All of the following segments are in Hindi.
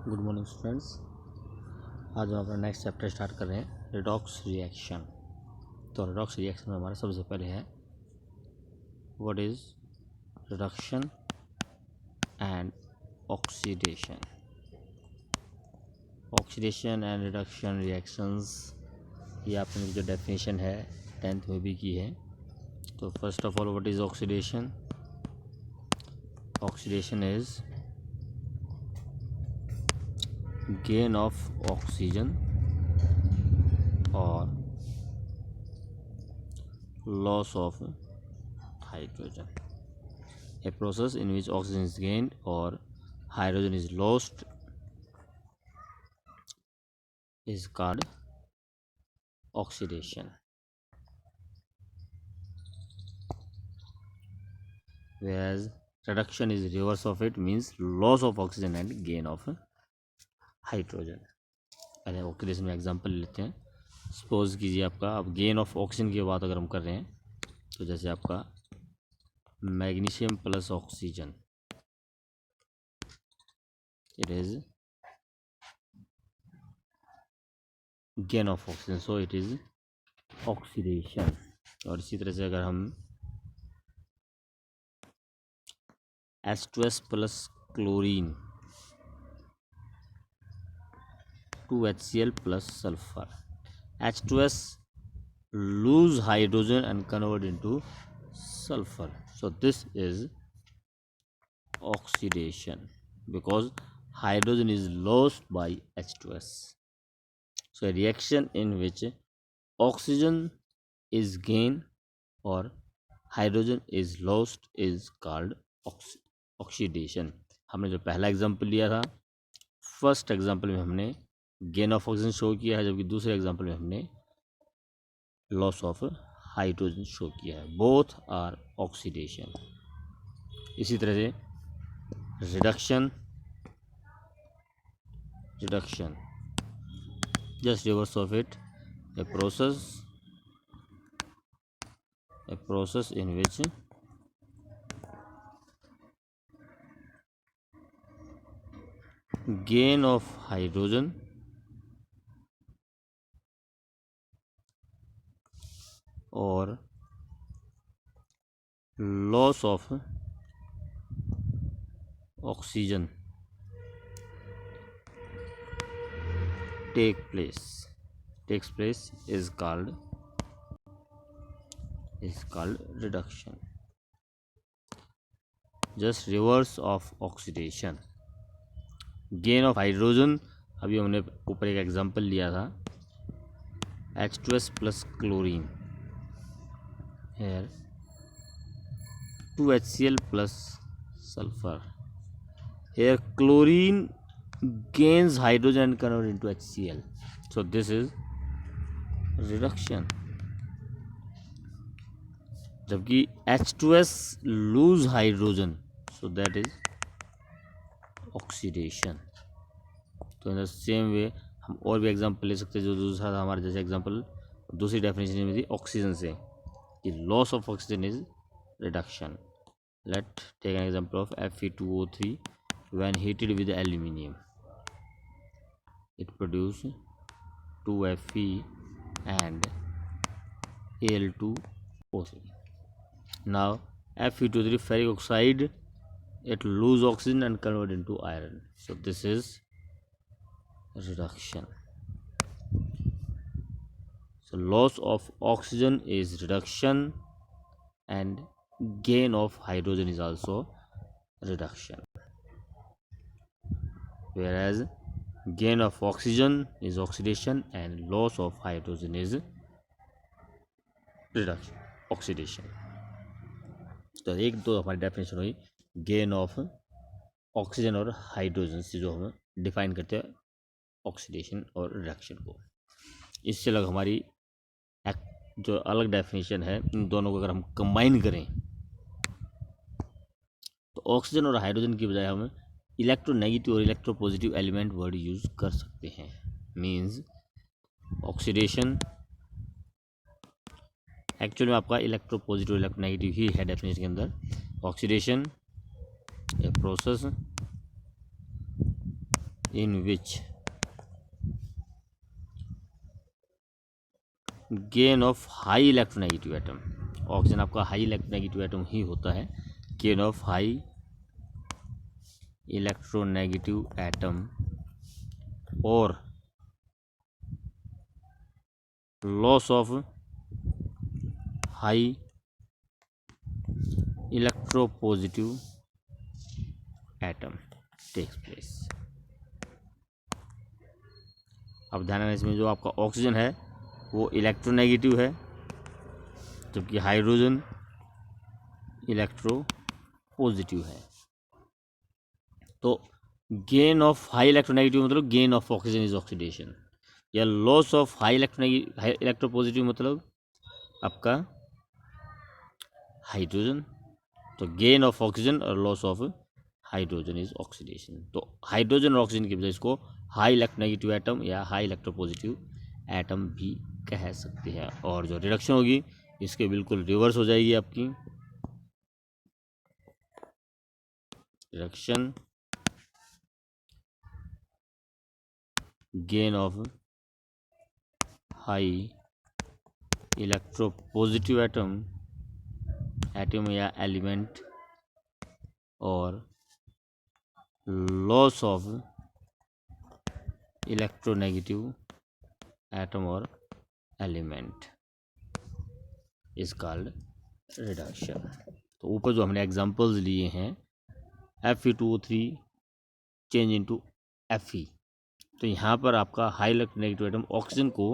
Good morning students. आज हम अपना नेक्स्ट चैप्टर स्टार्ट कर रहे हैं, रिडॉक्स रिएक्शन। तो रिडॉक्स रिएक्शन में हमारा सबसे पहले है what is reduction and oxidation. Oxidation and reduction reactions, ये आपने जो डेफिनेशन है 10th में भी की है। तो first of all what is oxidation? Oxidation is gain of oxygen or loss of hydrogen. A process in which oxygen is gained or hydrogen is lost is called oxidation, whereas reduction is reverse of it, means loss of oxygen and gain of hydrogen. पहले ऑक्सीडेशन में एग्जांपल लेते हैं। सपोज कीजिए आपका अब गेन ऑफ ऑक्सीजन की बात अगर हम कर रहे हैं तो जैसे आपका magnesium plus oxygen, it is gain of oxygen, so it is oxidation. और इसी तरह से अगर हम H2S plus chlorine 2HCl plus sulfur, H2S lose hydrogen and convert into sulfur, so this is oxidation because hydrogen is lost by H2S. So a reaction in which oxygen is gained or hydrogen is lost is called oxidation. हमने जो पहला एग्जाम्पल लिया था, फर्स्ट एग्जाम्पल में हमने गेन ऑफ ऑक्सीजन शो किया है, जबकि दूसरे एग्जाम्पल में हमने लॉस ऑफ हाइड्रोजन शो किया है। Both are oxidation. इसी तरह से reduction just reverse of it, a process in which gain of hydrogen or loss of oxygen takes place is called reduction. Just reverse of oxidation. Gain of hydrogen, अभी हमने ऊपर एक एग्जांपल लिया था H2S plus chlorine, here 2HCl plus sulphur, here chlorine gains hydrogen and convert into HCl, so this is reduction. जबकि H2S lose hydrogen, so that is oxidation. तो इन द सेम वे हम और भी एग्जांपल ले सकते हैं जो दूसरा था हमारा, जैसे एग्जांपल दूसरी डेफिनेशन में थी ऑक्सीजन से कि loss of oxygen is reduction. Let take an example of Fe2O3 when heated with aluminium, it produce 2Fe and Al2O3. Now Fe2O3 ferric oxide, it lose oxygen and convert into iron, so this is reduction. So loss of oxygen is reduction and gain of hydrogen is also reduction, whereas gain of oxygen is oxidation and loss of hydrogen is reduction, oxidation. तो एक दो हमारी डेफिनेशन हुई गेन ऑफ ऑक्सीजन और हाइड्रोजन से, जो हम डिफाइन करते हैं ऑक्सीडेशन और रिडक्शन को। इससे अलग हमारी जो अलग डेफिनेशन है, इन दोनों को अगर हम कंबाइन करें तो ऑक्सीजन और हाइड्रोजन की बजाय हम इलेक्ट्रोनेगेटिव और इलेक्ट्रोपॉजिटिव एलिमेंट वर्ड यूज कर सकते हैं। मींस ऑक्सीडेशन एक्चुअल में आपका इलेक्ट्रोपॉजिटिव इलेक्ट्रोनेगेटिव ही है डेफिनेशन के अंदर। Oxidation a process in which gain of high electronegative atom, oxygen आपका हाई इलेक्ट्रोनेगेटिव एटम ही होता है, gain of high electronegative atom और loss of high electropositive atom takes place. अब ध्यान रखना, इसमें जो आपका ऑक्सीजन है वो इलेक्ट्रोनेगेटिव है, जबकि हाइड्रोजन इलेक्ट्रोपॉजिटिव है। तो गेन ऑफ हाई इलेक्ट्रोनेगेटिव मतलब gain of oxygen is oxidation, या लॉस ऑफ हाई इलेक्ट्रोपॉजिटिव मतलब आपका हाइड्रोजन। तो गेन ऑफ ऑक्सीजन और loss of hydrogen is oxidation. तो हाइड्रोजन और ऑक्सीजन की वजह इसको हाई इलेक्ट्रोनेगेटिव एटम या हाई इलेक्ट्रोपॉजिटिव एटम भी कह सकते हैं। और जो रिडक्शन होगी इसके बिल्कुल रिवर्स हो जाएगी आपकी, reduction gain of high electropositive atom या एलिमेंट और लॉस ऑफ इलेक्ट्रोनेगेटिव एटम और एलिमेंट इज कॉल्ड रिडक्शन। तो ऊपर जो हमने एग्जांपल्स लिए हैं Fe2O3 चेंज इनटू Fe, तो यहाँ पर आपका हाई इलेक्ट्रोनेगेटिव एटम ऑक्सीजन को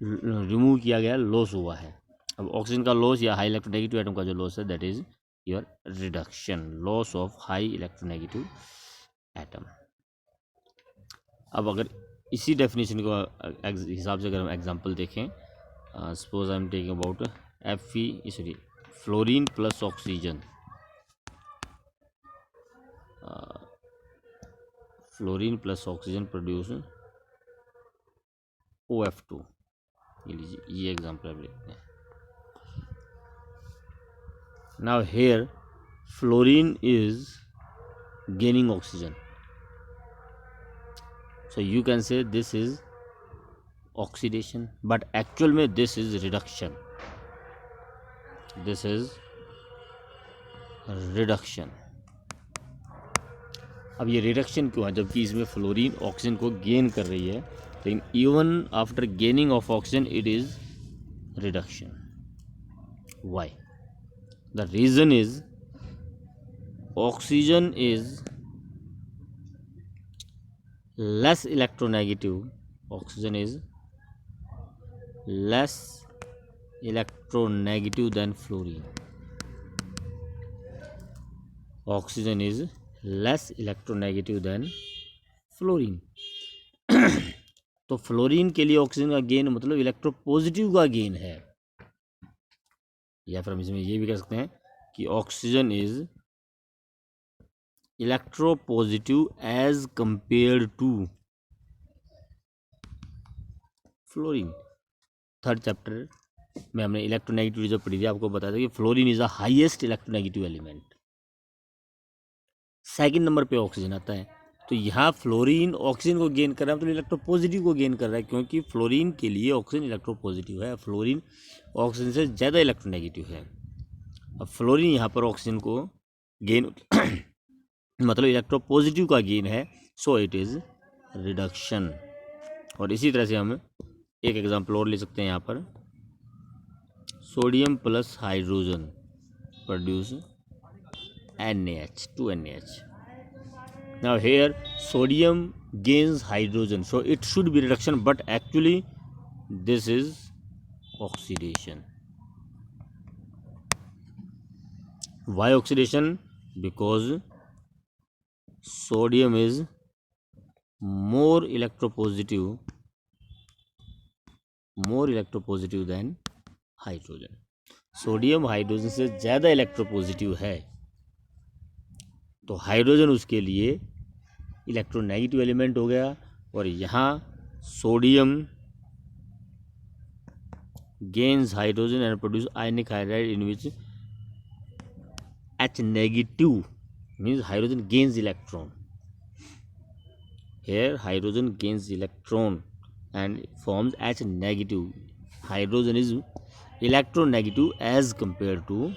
रिमूव किया गया, लॉस हुआ है। अब ऑक्सीजन का लॉस या हाई इलेक्ट्रोनेगेटिव एटम का जो लॉस है that is your reduction, loss of high electronegative atom. अब अगर इसी डेफिनेशन को हिसाब से अगर हम एग्जांपल देखें, suppose I am taking about Fe fluorine plus oxygen, fluorine plus oxygen produce OF2। ये लीजिए, ये एग्जांपल आप देखते हैं। Now here fluorine is gaining oxygen, so you can say this is oxidation, but actual में this is reduction, this is reduction। अब ये रिडक्शन क्यों है, जबकि इसमें फ्लोरीन ऑक्सीजन को गेन कर रही है, लेकिन even after gaining of oxygen it is reduction. Why? The reason is oxygen is less electronegative, oxygen is less electronegative than fluorine, oxygen is less electronegative than fluorine। तो फ्लोरीन के लिए ऑक्सीजन का गेन मतलब इलेक्ट्रोपॉजिटिव का गेन है, या फिर हम इसमें ये भी कह सकते हैं कि oxygen is electropositive as compare to fluorine. Third chapter में हमने इलेक्ट्रोनेगेटिव जो पढ़ी थी, आपको बताया था कि fluorine is the highest electronegative element. Second number पे ऑक्सीजन आता है। तो यहाँ फ्लोरीन ऑक्सीजन को गेन कर रहा है, मतलब इलेक्ट्रोपॉजिटिव को गेन कर रहा है, क्योंकि फ्लोरीन के लिए ऑक्सीजन इलेक्ट्रोपॉजिटिव है, फ्लोरीन ऑक्सीजन से ज़्यादा इलेक्ट्रोनेगेटिव है। अब फ्लोरीन यहाँ पर ऑक्सीजन को गेन मतलब इलेक्ट्रोपॉजिटिव का गेन है, सो इट इज़ रिडक्शन। और इसी तरह से हम एक एग्जांपल और ले सकते हैं यहाँ पर, sodium plus hydrogen produce NaH, 2NaH। Now here sodium gains hydrogen, so it should be reduction, but actually this is oxidation. Why oxidation? Because sodium is more electropositive than hydrogen. Sodium hydrogen से ज़्यादा इलेक्ट्रोपॉजिटिव है, तो हाइड्रोजन उसके लिए इलेक्ट्रोनेगेटिव एलिमेंट हो गया, और यहाँ sodium gains hydrogen and produce ionic hydride in which H negative means hydrogen gains electron. Here hydrogen gains electron and forms H negative. Hydrogen is electronegative as compared to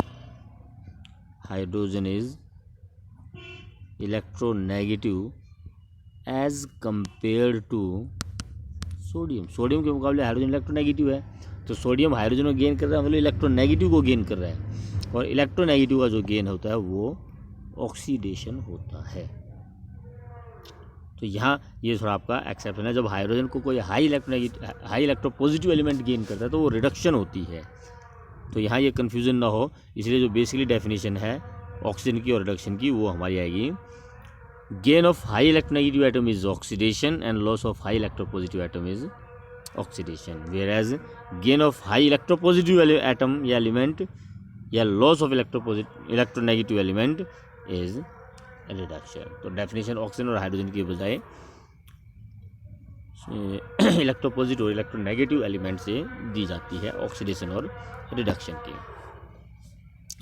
hydrogen is electronegative as compared to sodium. Sodium के मुकाबले हाइड्रोजन इलेक्ट्रोनेगेटिव है, तो सोडियम हाइड्रोजन को गेन कर रहा है, मतलब इलेक्ट्रोनेगेटिव को गेन कर रहा है. और इलेक्ट्रोनेगेटिव का जो गेन होता है वो ऑक्सीडेशन होता है. तो यहाँ ये थोड़ा आपका एक्सेप्शन है. जब हाइड्रोजन को कोई हाई इलेक्ट्रोपॉजिटिव एलिमेंट गेन करता है तो वो रिडक्शन होती है. तो यहाँ ये कन्फ्यूज़न ना हो, इसलिए जो बेसिकली डेफिनेशन है ऑक्सीजन की और रिडक्शन की वो हमारी आएगी. Gain of high electronegative atom is oxidation and loss of high electropositive atom is oxidation. Whereas gain of high electropositive atom या एलिमेंट या loss of electronegative element is reduction. तो डेफिनेशन ऑक्सीजन और हाइड्रोजन की बजाय इलेक्ट्रोपॉजिटिव और इलेक्ट्रोनेगेटिव एलिमेंट से दी जाती है ऑक्सीडेशन और रिडक्शन की.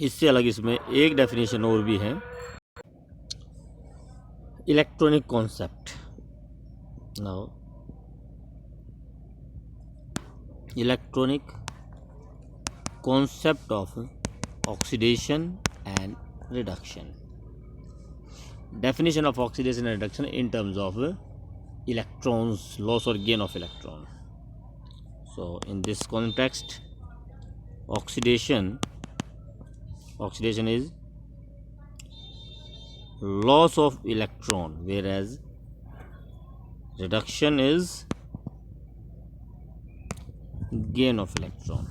इससे अलग इसमें एक डेफिनेशन और भी है, electronic concept. Now electronic concept of oxidation and reduction. Definition of oxidation and reduction in terms of electrons, loss or gain of electron. So in this context, oxidation is loss of electron, whereas reduction is gain of electron.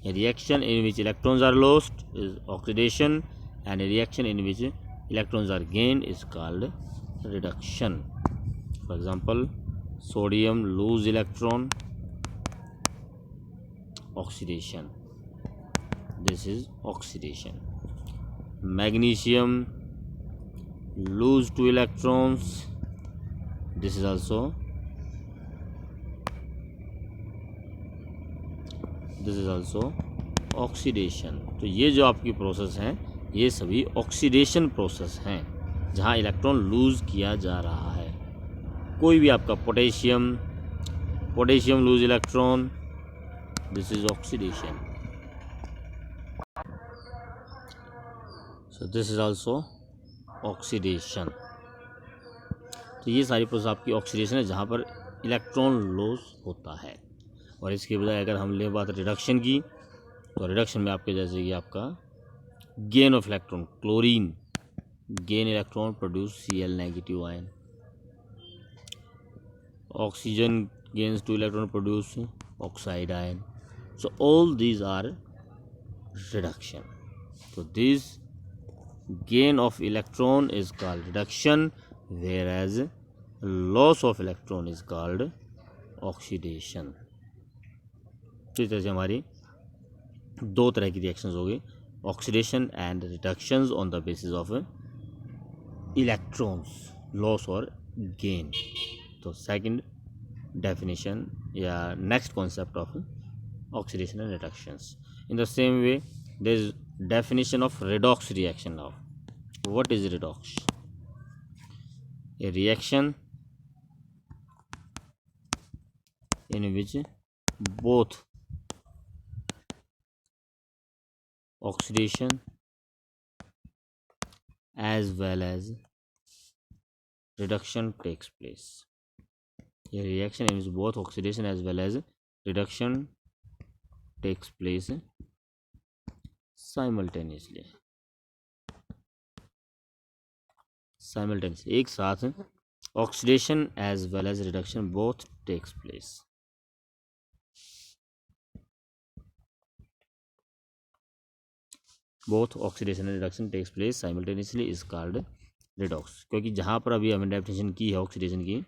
A reaction in which electrons are lost is oxidation, and a reaction in which electrons are gained is called reduction. For example, sodium lose electron, oxidation. This is oxidation. Magnesium lose 2 electrons. This is also oxidation. तो ये जो आपकी प्रोसेस हैं ये सभी ऑक्सीडेशन प्रोसेस हैं जहाँ इलेक्ट्रॉन लूज़ किया जा रहा है. कोई भी आपका potassium loose electron, this is oxidation. So this is also oxidation. तो ये सारी प्रोसेस आपकी ऑक्सीडेशन है जहाँ पर इलेक्ट्रॉन लॉस होता है. और इसके बजाय अगर हम ले बात रिडक्शन की, तो रिडक्शन में आपके जैसे कि आपका gain of electron, chlorine gain electron produce Cl negative ion. Oxygen gains 2 electron produce oxide ion. So all these are reduction. So this gain of electron is called reduction, whereas loss of electron is called oxidation. तो इस तरह से हमारी दो तरह की रिएक्शंस हो गई, oxidation and reductions on the basis of electrons loss और गेन. तो सेकंड डेफिनेशन या next concept of oxidation and reductions. In the same way there is definition of redox reaction. Now what is redox? A reaction in which both oxidation as well as reduction takes place. A reaction in which both oxidation as well as reduction takes place simultaneously. एक साथ oxidation as well as reduction both takes place. Both oxidation and reduction takes place simultaneously is called redox. क्योंकि जहाँ पर अभी हमने डेफिनेशन की है ऑक्सीडेशन की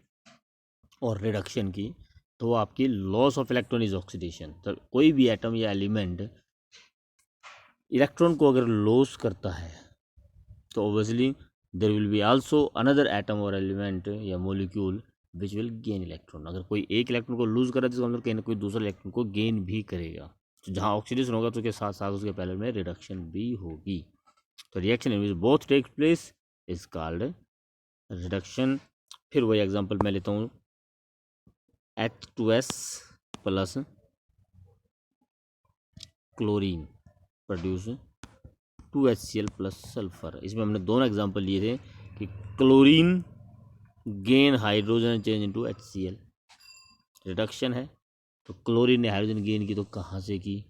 और रिडक्शन की, तो वो आपकी loss of electron is oxidation. तो कोई भी एटम या एलिमेंट इलेक्ट्रॉन को अगर लॉस करता है तो obviously there will be also another atom और एलिमेंट या molecule which will gain electron. अगर कोई एक इलेक्ट्रॉन को लूज कर रहा है तो मतलब कहीं ना कोई दूसरा इलेक्ट्रॉन को गेन भी करेगा. तो जहाँ ऑक्सीडेशन होगा तो उसके साथ साथ उसके पैरेलल में रिडक्शन भी होगी. तो reaction in which both take place is called reduction. फिर वही एग्जांपल मैं लेता हूँ, H2S plus chlorine produce 2HCl plus sulphur. इसमें हमने दोनों एग्जांपल लिए थे कि chlorine gain hydrogen change into HCl, reduction है, तो क्लोरीन ने हाइड्रोजन गेन की तो कहाँ से की,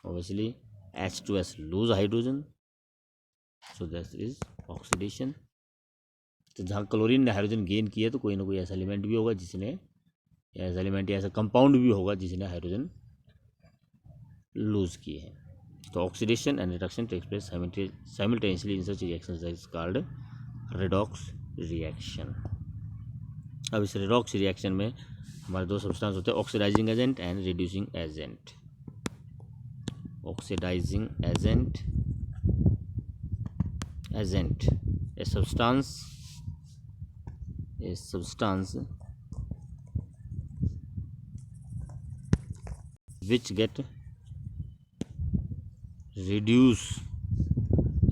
obviously H2S lose hydrogen, so that is oxidation. तो जहाँ क्लोरीन ने हाइड्रोजन गेन किया तो कोई ना कोई ऐसा एलिमेंट भी होगा जिसने, ऐसा एलिमेंट या ऐसा कंपाउंड भी होगा जिसने हाइड्रोजन लूज किए हैं। तो oxidation and reduction takes place simultaneously in such reactions that is called redox reaction. अब इस रेडॉक्स रिएक्शन में हमारे दो सब्सटेंस होते हैं, oxidising agent and reducing agent. Oxidising agent, a substance which get reduce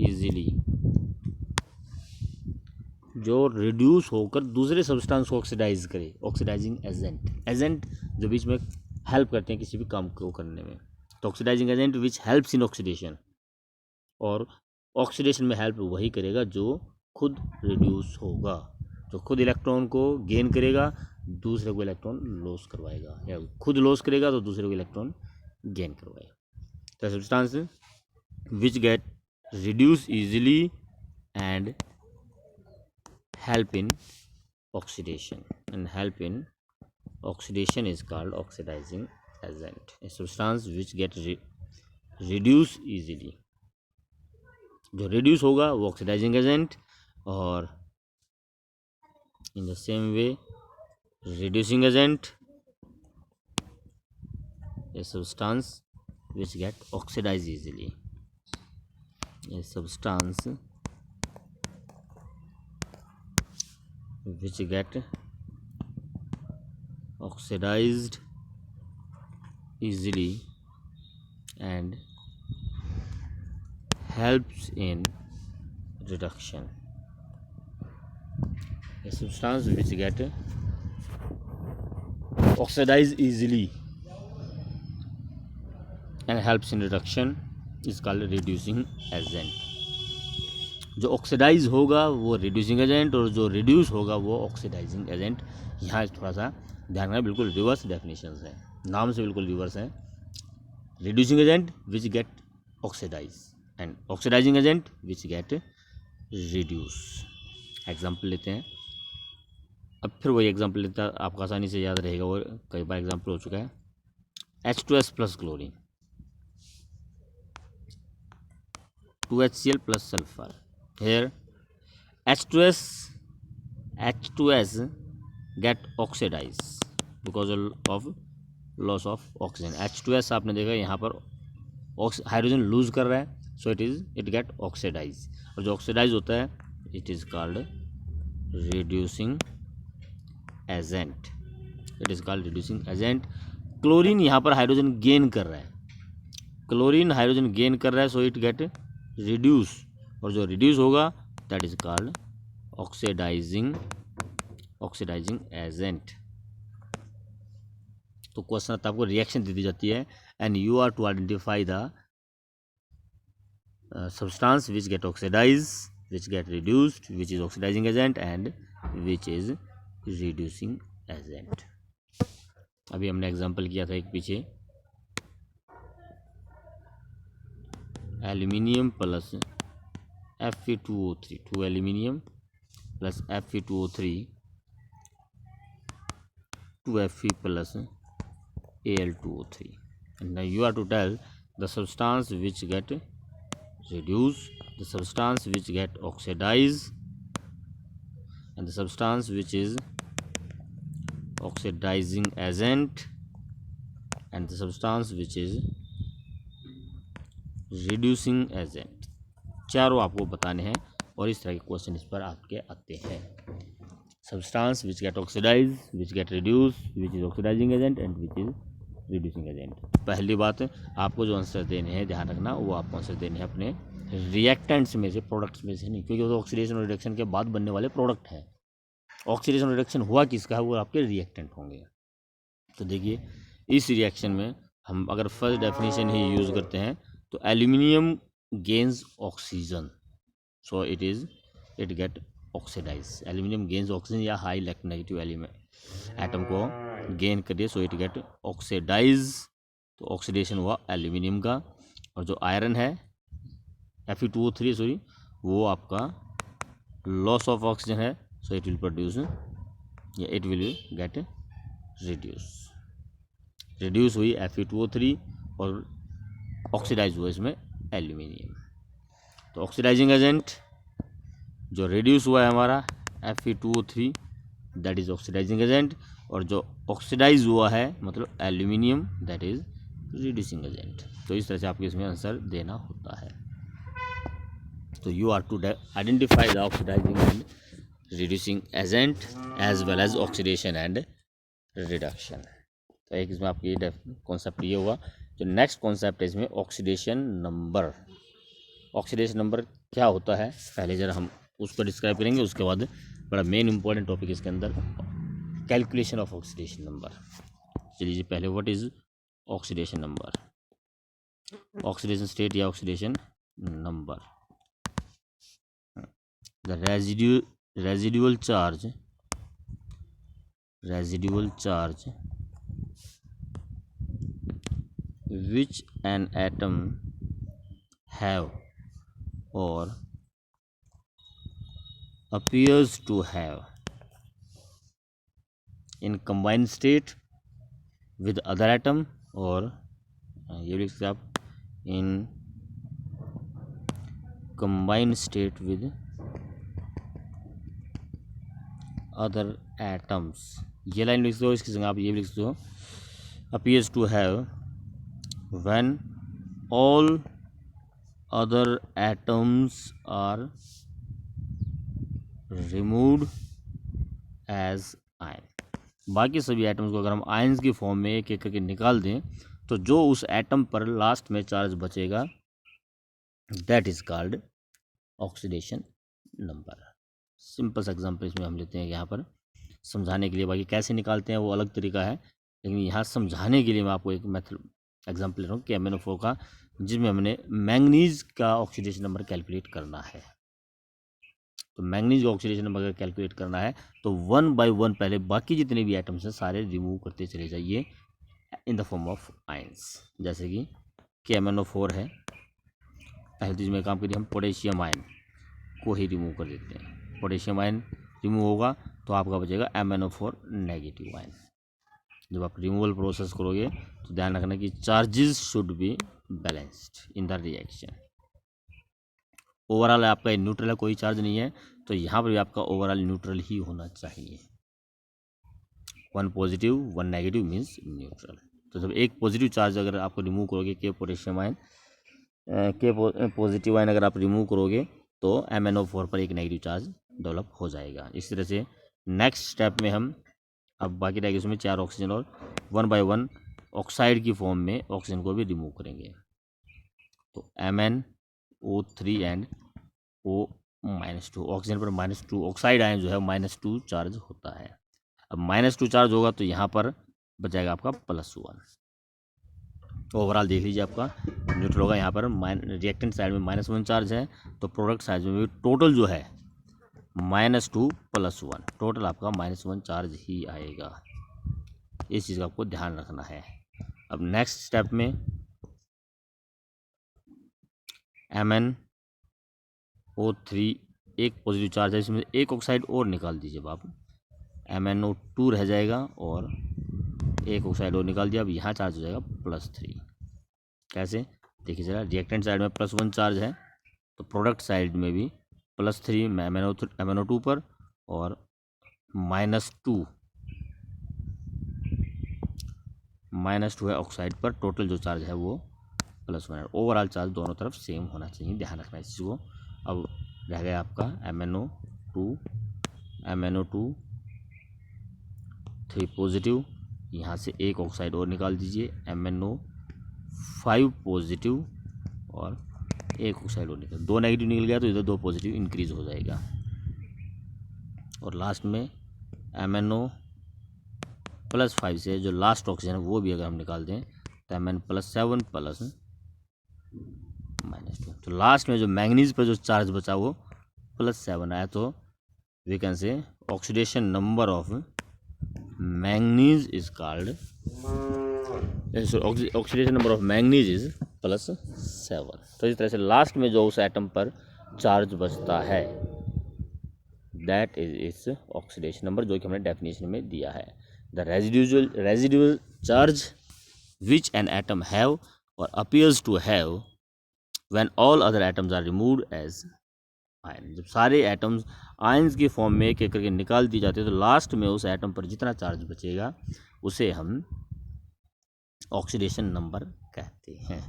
easily, जो रिड्यूस होकर दूसरे सब्सटेंस को ऑक्सीडाइज करे, ऑक्सीडाइजिंग एजेंट जो बीच में हेल्प करते हैं किसी भी काम को करने में, तो oxidising agent which helps in oxidation, और ऑक्सीडेशन में हेल्प वही करेगा जो खुद रिड्यूस होगा, जो खुद इलेक्ट्रॉन को गेन करेगा, दूसरे को इलेक्ट्रॉन लॉस करवाएगा, या खुद लॉस करेगा तो दूसरे को इलेक्ट्रॉन गेन करवाएगा। तो substance which get reduce easily and help in oxidation, and help in oxidation is called oxidizing agent. A substance which get reduce easily, जो reduce होगा वो oxidizing agent, और in the same way reducing agent, a substance which get oxidized easily, a substance which get oxidized easily and helps in reduction. A substance which get oxidized easily and helps in reduction is called reducing agent. जो ऑक्सीडाइज होगा वो रिड्यूसिंग एजेंट, और जो रिड्यूस होगा वो ऑक्सीडाइजिंग एजेंट। यहाँ थोड़ा सा ध्यान रखना, बिल्कुल रिवर्स डेफिनेशंस है, नाम से बिल्कुल रिवर्स है। Reducing agent which get oxidise and oxidising agent which get reduce. Example लेते हैं, अब फिर वही एग्जाम्पल लेता है, आपको आसानी से याद रहेगा, वो कई बार एग्जाम्पल हो चुका है। H2S plus chlorine, 2HCl plus sulphur. Here H2S get oxidized because of loss of oxygen. H2S आपने देखा यहाँ पर हाइड्रोजन लूज कर रहा है, सो इट गेट ऑक्सीडाइज, और जो ऑक्सीडाइज होता है it is called reducing agent, it is called reducing agent. Chlorine यहाँ पर हाइड्रोजन गेन कर रहा है, क्लोरीन हाइड्रोजन गेन कर रहा है, सो इट गेट रिड्यूस, और जो रिड्यूस होगा that is called oxidising agent. तो क्वेश्चन आपको रिएक्शन दे दी जाती है, and you are to identify the substance which get oxidise, which get reduced, which is oxidising agent and which is reducing agent. अभी हमने एग्जांपल किया था एक पीछे, aluminium plus Fe2O3, 2 aluminium plus Fe2O3, 2Fe plus Al2O3. And now you are to tell the substance which get reduced, the substance which get oxidized, and the substance which is oxidizing agent, and the substance which is reducing agent। चारों आपको बताने हैं, और इस तरह के क्वेश्चन इस पर आपके आते हैं। Substance which get oxidise, which get reduce, which is oxidising agent and which is reducing agent. पहली बात आपको जो आंसर देने हैं, ध्यान रखना, वो आपको आंसर देने हैं अपने रिएक्टेंट्स में से, प्रोडक्ट्स में से नहीं, क्योंकि वो ऑक्सीडेशन और रिडक्शन के बाद बनने वाले प्रोडक्ट हैं। ऑक्सीडेशन रिडक्शन हुआ किसका है, वो आपके रिएक्टेंट होंगे। तो देखिए इस रिएक्शन में हम अगर फर्स्ट डेफिनेशन ही यूज़ करते हैं तो aluminium gains oxygen, so it get oxidise. Aluminium gains oxygen या हाई इलेक्ट्रोनेगेटिव एलिमेंट एटम को गेन करिए, सो इट गेट ऑक्सीडाइज। तो ऑक्सीडेशन हुआ एल्यूमिनियम का। और जो आयरन है Fe2O3 सॉरी, वो आपका लॉस ऑफ ऑक्सीजन है, सो इट विल प्रोड्यूस या इट विल गेट रिड्यूस हुई Fe2O3 और ऑक्सीडाइज हुआ इसमें एल्यूमिनियम। तो ऑक्सीडाइजिंग एजेंट जो रिड्यूस हुआ है हमारा Fe2O3 that is oxidising agent, और जो ऑक्सीडाइज हुआ है मतलब aluminium that is reducing agent. तो इस तरह से आपको इसमें आंसर देना होता है। तो you are to identify the oxidising and reducing agent as well as oxidation and reduction. तो एक इसमें आपकी कॉन्सेप्ट ये हुआ। जो नेक्स्ट कॉन्सेप्ट है इसमें ऑक्सीडेशन नंबर। ऑक्सीडेशन नंबर क्या होता है पहले जरा हम उसको डिस्क्राइब करेंगे, उसके बाद बड़ा मेन इंपॉर्टेंट टॉपिक इसके अंदर कैलकुलेशन ऑफ ऑक्सीडेशन नंबर। चलिए पहले what is oxidation number, oxidation state या oxidation number. The residual charge which an atom have or appears to have in combined state with other atom, or ये लिख सकते आप in combined state with other atoms। ये लाइन लिख सकते हो, इसकी जगह आप ये भी लिख सकते हो appears to have when all other atoms are removed as ion। बाकी सभी एटम्स को अगर हम आयंस की फॉर्म में एक एक करके निकाल दें तो जो उस एटम पर लास्ट में चार्ज बचेगा that is called oxidation number. Simple सा एग्जांपल इसमें हम लेते हैं यहाँ पर समझाने के लिए, बाकी कैसे निकालते हैं वो अलग तरीका है, लेकिन यहाँ समझाने के लिए मैं आपको एक मेथड एग्जांपल ले रहा हूँ कि MnO4 का, जिसमें हमने मैंगनीज का ऑक्सीडेशन नंबर कैलकुलेट करना है। तो मैंगनीज का ऑक्सीडेशन नंबर अगर कैलकुलेट करना है तो 1 बाय 1 पहले बाकी जितने भी आइटम्स हैं सारे रिमूव करते चले जाइए in the form of ions. जैसे कि MnO4 है, पहले तो इसमें काम करिए हम पोटेशियम आयन को ही रिमूव कर देते हैं। पोटेशियम आयन रिमूव होगा तो आपका बचेगा MnO4 नेगेटिव आयन। जब आप रिमूवल प्रोसेस करोगे तो ध्यान रखना कि charges should be balanced in the reaction. Overall आपका न्यूट्रल है, कोई चार्ज नहीं है, तो यहाँ पर भी आपका ओवरऑल न्यूट्रल ही होना चाहिए। 1 पॉजिटिव 1 नेगेटिव मीन्स न्यूट्रल। तो जब एक पॉजिटिव चार्ज अगर आपको रिमूव करोगे के पोटेशियम आयन के पॉजिटिव आयन अगर आप रिमूव करोगे तो MnO4 पर एक नेगेटिव चार्ज डेवलप हो जाएगा। इस तरह से नेक्स्ट स्टेप में हम अब बाकी रहेगी उसमें 4 ऑक्सीजन और 1 बाय 1 ऑक्साइड की फॉर्म में ऑक्सीजन को भी रिमूव करेंगे। तो MnO3 एंड O-2 ऑक्सीजन पर -2 ऑक्साइड आयन जो है -2 चार्ज होता है। अब -2 चार्ज होगा तो यहाँ पर बचाएगा आपका +1। ओवरऑल देख लीजिए आपका न्यूट्रल होगा, यहाँ पर रिएक्टेंट साइड में -1 चार्ज है, तो प्रोडक्ट साइड में भी टोटल जो है -2 + 1 टोटल आपका -1 चार्ज ही आएगा। इस चीज़ का आपको ध्यान रखना है। अब नेक्स्ट स्टेप में MnO3 एक पॉजिटिव चार्ज है, इसमें एक ऑक्साइड और निकाल दीजिए। अब आप MnO2 रह जाएगा और एक ऑक्साइड और निकाल दिया। अब यहाँ चार्ज हो जाएगा +3। कैसे देखिए जरा, रिएक्टेंट साइड में +1 चार्ज है तो प्रोडक्ट साइड में भी +3 MnO2 पर और -2 है ऑक्साइड पर। टोटल जो चार्ज है वो +1 है। ओवरऑल चार्ज दोनों तरफ सेम होना चाहिए, ध्यान रखना इस चीज़ को। अब रह गया आपका MnO2 3 पॉजिटिव, यहाँ से एक ऑक्साइड और निकाल दीजिए MnO5 पॉजिटिव और एक ऑक्साइड और दो नेगेटिव निकल गया तो इधर 2 पॉजिटिव इंक्रीज हो जाएगा। और लास्ट में MnO+5 से जो लास्ट ऑक्सीजन है वो भी अगर हम निकाल दें तो Mn+7 प्लस -2, तो लास्ट में जो मैंगनीज पर जो चार्ज बचा वो +7 आया, तो we can say oxidation number of manganese is called, oxidation number of manganese is +7। तो इस तरह से लास्ट में जो उस एटम पर चार्ज बचता है that is its oxidation number, जो कि हमने डेफिनेशन में दिया है। The residual charge which an atom have और appears to have when all other atoms are removed as ion, जब सारे एटम्स आयंस की फॉर्म में एक एक करके निकाल दी जाती है तो लास्ट में उस एटम पर जितना चार्ज बचेगा उसे हम ऑक्सीडेशन नंबर कहते हैं।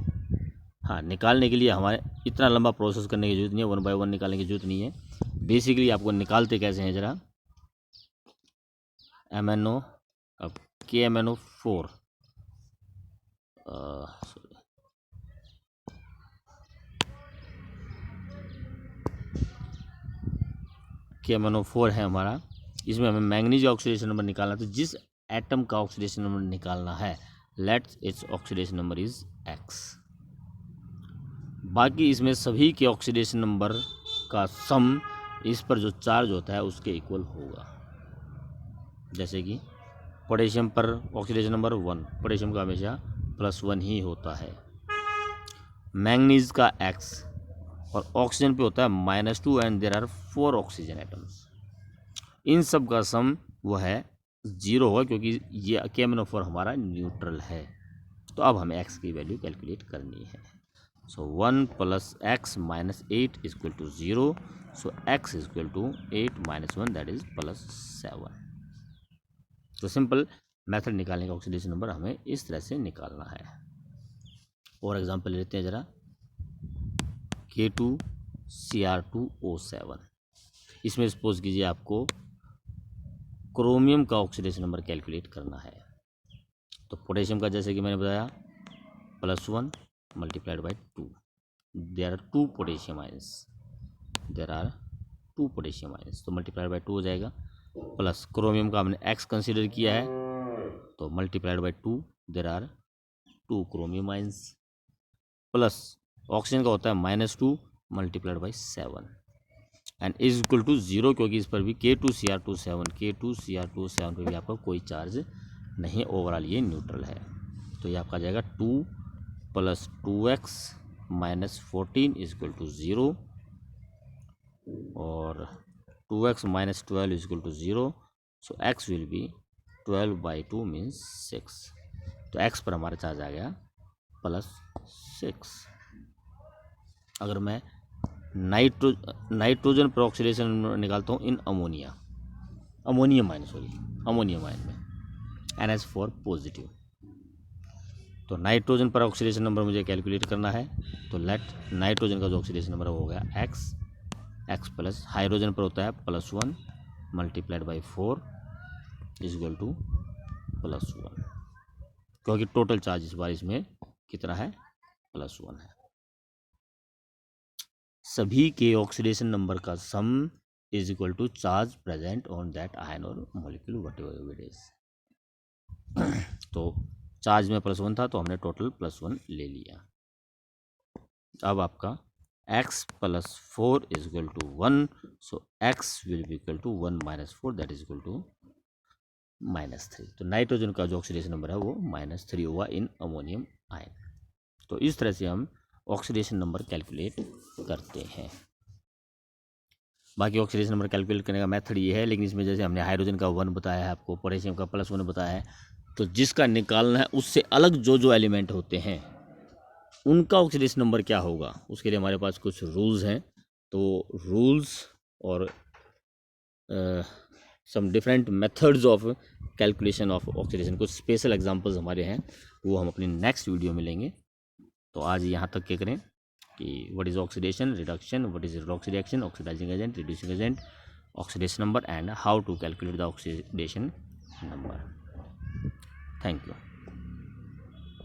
हाँ, निकालने के लिए हमारे इतना लंबा प्रोसेस करने की जरूरत नहीं है, 1 बाय 1 निकालने की जरूरत नहीं है। बेसिकली आपको निकालते कैसे हैं जरा, MnO अब KMnO4 KMnO4 है हमारा, इसमें हमें मैंगनीज का ऑक्सीडेशन नंबर निकालना है। तो जिस एटम का ऑक्सीडेशन नंबर निकालना है let's it's oxidation number is X। बाकी इसमें सभी के ऑक्सीडेशन नंबर का सम इस पर जो चार्ज होता है उसके इक्वल होगा। जैसे कि पोटेशियम पर ऑक्सीडेशन नंबर 1, पोटेशियम का हमेशा +1 ही होता है। मैंगनीज का X और ऑक्सीजन पे होता है -2 and there are 4 oxygen atoms. इन सब का सम वो है 0 होगा क्योंकि ये KMnO4 हमारा न्यूट्रल है। तो अब हमें X की वैल्यू कैलकुलेट करनी है। सो 1 + X - 8 = 0। So X = 8 - 1 that is +7। तो सिंपल मेथड निकालने का ऑक्सीडेशन नंबर हमें इस तरह से निकालना है। और एग्जांपल लेते हैं जरा, K2Cr2O7। इसमें सपोज कीजिए आपको क्रोमियम का ऑक्सीडेशन नंबर कैलकुलेट करना है। तो पोटेशियम का जैसे कि मैंने बताया +1 × 2, देयर आर 2 पोटेशियम आयंस, तो ×2 हो जाएगा। प्लस क्रोमियम का हमने X कंसीडर किया है तो ×2 there are 2 chromium ions, plus oxygen का होता है -2 × 7 एंड इज इक्वल टू 0 क्योंकि इस पर भी K2Cr27 पे भी आपका कोई चार्ज नहीं, ओवरऑल ये न्यूट्रल है। तो ये आपका जाएगा 2 + 2x - 14 = 0 और 2x - 12 = 0। So x will B 12/2 means 6। तो x पर हमारा चार्ज आ गया +6। अगर मैं नाइट्रोजन पर ऑक्सीडेशन निकालता हूँ इन अमोनियम आयन में NH4 पॉजिटिव, तो नाइट्रोजन पर ऑक्सीडेशन नंबर मुझे कैलकुलेट करना है। तो लेट नाइट्रोजन का जो ऑक्सीडेशन नंबर हो गया x प्लस हाइड्रोजन पर होता है +1 × 4 = +1 क्योंकि टोटल चार्ज इस बार इसमें कितना है, +1 है। सभी के ऑक्सीडेशन नंबर का sum is equal to charge present on that ion और मॉलिक्यूल व्हाटएवर इट इज। तो चार्ज में +1 था तो हमने टोटल +1 ले लिया। अब आपका x + 4 = 1, so x will be equal to 1 - 4 that is equal to -3। तो नाइट्रोजन का जो ऑक्सीडेशन नंबर है वो -3 हुआ इन अमोनियम आयन। तो इस तरह से हम ऑक्सीडेशन नंबर कैलकुलेट करते हैं। बाकी ऑक्सीडेशन नंबर कैलकुलेट करने का मेथड ये है, लेकिन इसमें जैसे हमने हाइड्रोजन का 1 बताया है आपको, पोटेशियम का +1 बताया है, तो जिसका निकालना है उससे अलग जो एलिमेंट होते हैं उनका ऑक्सीडेशन नंबर क्या होगा उसके लिए हमारे पास कुछ रूल्स हैं। तो रूल्स और some different methods of calculation of oxidation, कुछ स्पेशल एग्जांपल्स हमारे हैं, वो हम अपनी नेक्स्ट वीडियो में लेंगे। तो आज यहाँ तक के करें कि what is oxidation, reduction, what is redox reaction, oxidising agent, reducing agent, oxidation number and how to calculate the oxidation number. Thank you.